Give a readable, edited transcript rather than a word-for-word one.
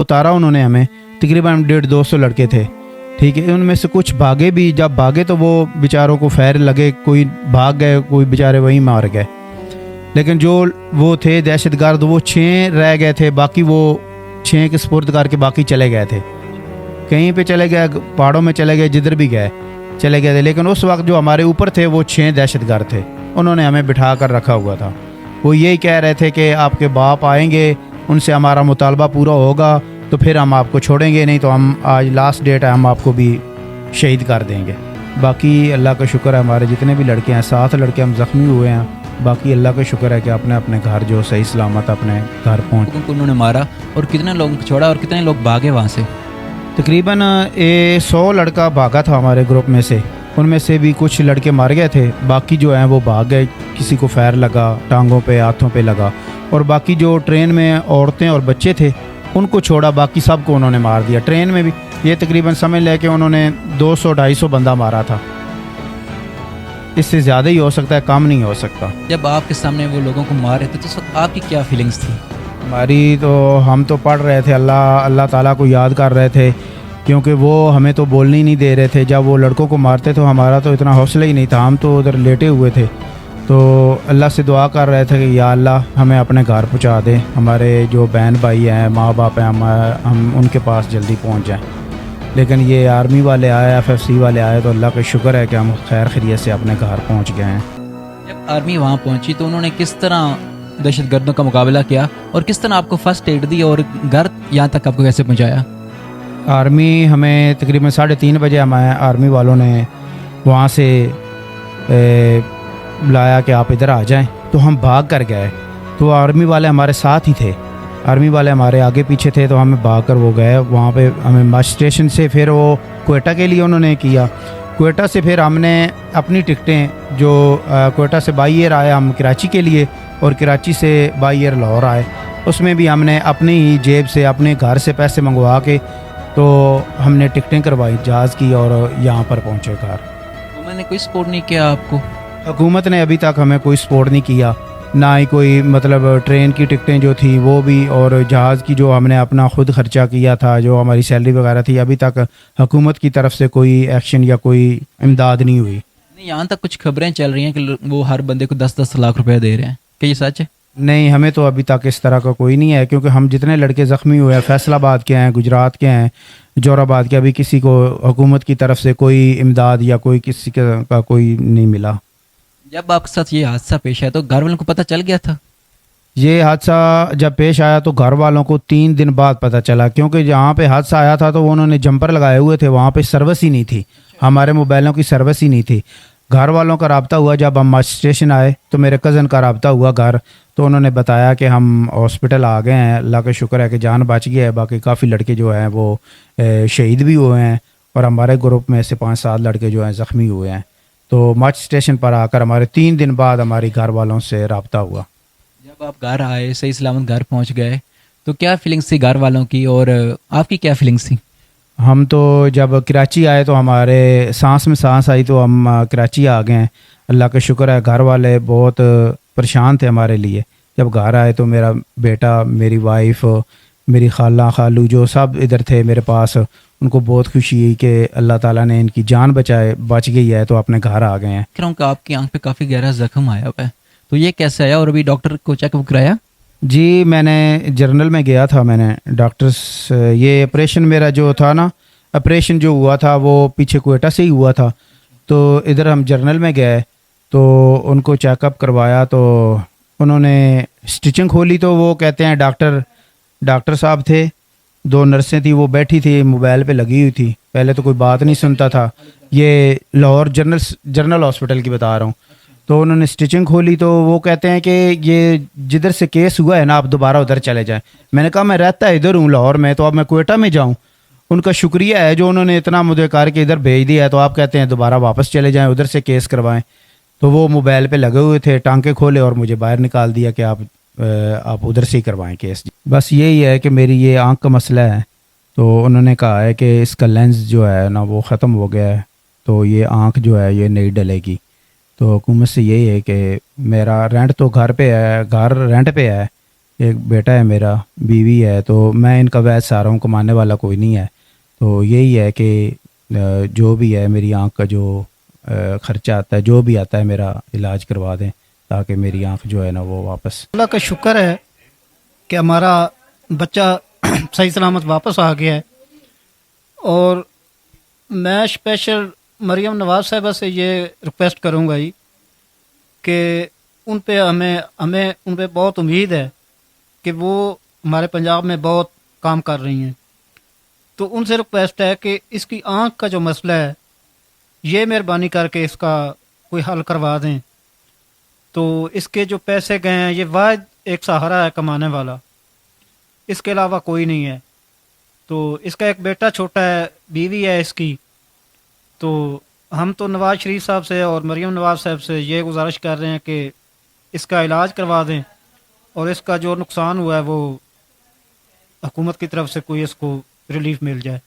उतारा उन्होंने हमें, तकरीबन 150-200 लड़के थे, ठीक है। उनमें से कुछ भागे भी, जब भागे तो वो बेचारों को फैर लगे, कोई भाग गए, कोई बेचारे वहीं मार गए। लेकिन जो वो थे दहशतगर्द, वो 6 रह गए थे, बाकी वो 6 के सुपुर्द करके बाकी चले गए थे, कहीं पे चले गए, पहाड़ों में चले गए, जिधर भी गए चले गए थे। लेकिन उस वक्त जो हमारे ऊपर थे वो 6 दहशतगर्द थे, उन्होंने हमें बिठा कर रखा हुआ था। वो यही कह रहे थे कि आपके बाप आएंगे, उनसे हमारा मुतालबा पूरा होगा तो फिर हम आपको छोड़ेंगे, नहीं तो हम आज लास्ट डेट है, हम आपको भी शहीद कर देंगे। बाकी अल्लाह का शुक्र है, हमारे जितने भी लड़के हैं, 7 लड़के हम ज़ख्मी हुए हैं। बाकी अल्लाह का शुक्र है कि अपने अपने घर जो सही सलामत अपने घर पहुँच। उन्होंने मारा और कितने लोगों को छोड़ा और कितने लोग भागे वहाँ से? तकरीबन 100 लड़का भागा था हमारे ग्रुप में से, उनमें से भी कुछ लड़के मार गए थे, बाकी जो हैं वो भाग गए। किसी को फैर लगा, टांगों पे हाथों पे लगा, और बाकी जो ट्रेन में औरतें और बच्चे थे उनको छोड़ा, बाकी सबको उन्होंने मार दिया। ट्रेन में भी ये तकरीबन समझ ले कि उन्होंने 200-250 बंदा मारा था, इससे ज़्यादा ही हो सकता है, कम नहीं हो सकता। जब आपके सामने वो लोगों को मार रहे थे तो उस वक्त आपकी क्या फीलिंग्स थी? हमारी तो, हम तो पढ़ रहे थे, अल्लाह ताला को याद कर रहे थे, क्योंकि वो हमें तो बोलने ही नहीं दे रहे थे। जब वो लड़कों को मारते तो हमारा तो इतना हौसला ही नहीं था, हम तो उधर लेटे हुए थे, तो अल्लाह से दुआ कर रहे थे कि या अल्लाह हमें अपने घर पहुंचा दे, हमारे जो बहन भाई हैं, माँ बाप हैं, हम उनके पास जल्दी पहुंच जाएं। लेकिन ये आर्मी वाले आए, FFC वाले आए, तो अल्लाह का शुक्र है कि हम खैर खैरियत से अपने घर पहुंच गए हैं। जब आर्मी वहाँ पहुँची तो उन्होंने किस तरह दहशतगर्दों का मुकाबला किया और किस तरह आपको फर्स्ट एड दी और घर यहाँ तक आपको कैसे पहुँचाया? आर्मी हमें तकरीबन 3:30 बजे हमें आर्मी वालों ने वहाँ से बुलाया कि आप इधर आ जाएं, तो हम भाग कर गए। तो आर्मी वाले हमारे साथ ही थे, आर्मी वाले हमारे आगे पीछे थे, तो हमें भाग कर वो गए वहाँ पे। हमें बस स्टेशन से फिर वो क्वेटा के लिए उन्होंने किया, क्वेटा से फिर हमने अपनी टिकटें जो क्वेटा से बाई एयर आए हम कराची के लिए, और कराची से बाई एयर लाहौर आए, उसमें भी हमने अपनी ही जेब से अपने घर से पैसे मंगवा के तो हमने टिकटें करवाई जहाज़ की और यहाँ पर पहुँचे घर। तो मैंने कोई सपोर्ट नहीं किया आपको? हुकूमत ने अभी तक हमें कोई सपोर्ट नहीं किया, ना ही कोई, मतलब ट्रेन की टिकटें जो थी वो भी, और जहाज़ की जो हमने अपना खुद खर्चा किया था, जो हमारी सैलरी वगैरह थी, अभी तक हुकूमत की तरफ से कोई एक्शन या कोई इमदाद नहीं हुई। नहीं, यहाँ तक कुछ खबरें चल रही हैं कि वो हर बंदे को 10-10 लाख रुपए दे रहे हैं, क्या ये सच है? नहीं, हमें तो अभी तक इस तरह का कोई नहीं है, क्योंकि हम जितने लड़के ज़ख्मी हुए हैं, फैसलाबाद के हैं, गुजरात के हैं, जोराबाद के, अभी किसी को हुकूमत की तरफ से कोई इमदाद या कोई किसी का कोई नहीं मिला। जब आपके साथ ये हादसा पेश आया तो घर वालों को पता चल गया था? ये हादसा जब पेश आया तो घर वालों को 3 दिन बाद पता चला, क्योंकि जहाँ पे हादसा आया था तो उन्होंने जंपर लगाए हुए थे, वहाँ पे सर्विस ही नहीं थी, हमारे मोबाइलों की सर्विस ही नहीं थी। घर वालों का रब्ता हुआ, जब हम बस स्टेशन आए तो मेरे कज़न का रब्ता हुआ घर, तो उन्होंने बताया कि हम हॉस्पिटल आ गए हैं, अल्लाह का शुक्र है कि जान बच गई है। बाकी काफ़ी लड़के जो हैं वो शहीद भी हुए हैं, और हमारे ग्रुप में से 5-7 लड़के जो हैं ज़ख्मी हुए हैं। तो मच स्टेशन पर आकर हमारे 3 दिन बाद हमारी घर वालों से रब्ता हुआ। जब आप घर आए, सही सलामत घर पहुंच गए, तो क्या फीलिंग्स थी घर वालों की और आपकी क्या फीलिंग्स थी? हम तो जब कराची आए तो हमारे सांस में सांस आई, तो हम कराची आ गए हैं, अल्लाह का शुक्र है। घर वाले बहुत परेशान थे हमारे लिए। जब घर आए तो मेरा बेटा, मेरी वाइफ, मेरी खाला खालू जो सब इधर थे मेरे पास, उनको बहुत खुशी हुई कि अल्लाह ताला ने इनकी जान बच गई है, तो अपने घर आ गए हैं। कह रहा हूँ कि आपकी आंख पे काफ़ी गहरा जख्म आया हुआ है, तो ये कैसे आया और अभी डॉक्टर को चेकअप कराया? जी, मैंने जर्नल में गया था, मैंने डॉक्टर्स, ये ऑपरेशन मेरा जो था ना, ऑपरेशन जो हुआ था वो पीछे क्वेटा से ही हुआ था, तो इधर हम जर्नल में गए तो उनको चेकअप करवाया, तो उन्होंने स्टिचिंग खोली, तो वो कहते हैं डॉक्टर साहब थे, 2 नर्सें थी, वो बैठी थी मोबाइल पे लगी हुई थी, पहले तो कोई बात नहीं सुनता था। ये लाहौर जनरल हॉस्पिटल की बता रहा हूँ। तो उन्होंने स्टिचिंग खोली, तो वो कहते हैं कि ये जिधर से केस हुआ है ना, आप दोबारा उधर चले जाएं। मैंने कहा मैं रहता इधर हूँ लाहौर में, तो अब मैं क्वेटा में जाऊँ? उनका शुक्रिया है जो उन्होंने इतना मुझे करके इधर भेज दिया है, तो आप कहते हैं दोबारा वापस चले जाएं, उधर से केस करवाएं। तो वो मोबाइल पे लगे हुए थे, टांके खोले और मुझे बाहर निकाल दिया कि आप उधर से ही करवाएं केस। बस यही है कि मेरी ये आँख का मसला है, तो उन्होंने कहा है कि इसका लेंस जो है ना वो ख़त्म हो गया है, तो ये आँख जो है ये नहीं डलेगी। तो हुकूमत से यही है कि मेरा रेंट तो घर रेंट पे है, ایک بیٹا ہے میرا، بیوی ہے، تو میں ان کا ویس سارا ہوں، کمانے والا کوئی نہیں ہے. تو یہی ہے کہ جو بھی ہے میری آنکھ کا جو خرچہ آتا ہے، جو بھی آتا ہے میرا علاج کروا دیں تاکہ میری آنکھ جو ہے نا وہ واپس. اللہ کا شکر ہے کہ ہمارا بچہ صحیح سلامت واپس آ گیا ہے. اور میں اسپیشل مریم نواز صاحبہ سے یہ ریکویسٹ کروں گا کہ ان پہ ہمیں ان پہ بہت امید ہے کہ وہ ہمارے پنجاب میں بہت کام کر رہی ہیں. تو ان سے ریکویسٹ ہے کہ اس کی آنکھ کا جو مسئلہ ہے یہ مہربانی کر کے اس کا کوئی حل کروا دیں. تو اس کے جو پیسے گئے ہیں یہ واحد ایک سہارا ہے کمانے والا، اس کے علاوہ کوئی نہیں ہے. تو اس کا ایک بیٹا چھوٹا ہے، بیوی ہے اس کی. تو ہم تو نواز شریف صاحب سے اور مریم نواز صاحب سے یہ گزارش کر رہے ہیں کہ اس کا علاج کروا دیں اور اس کا جو نقصان ہوا ہے وہ حکومت کی طرف سے کوئی اس کو ریلیف مل جائے.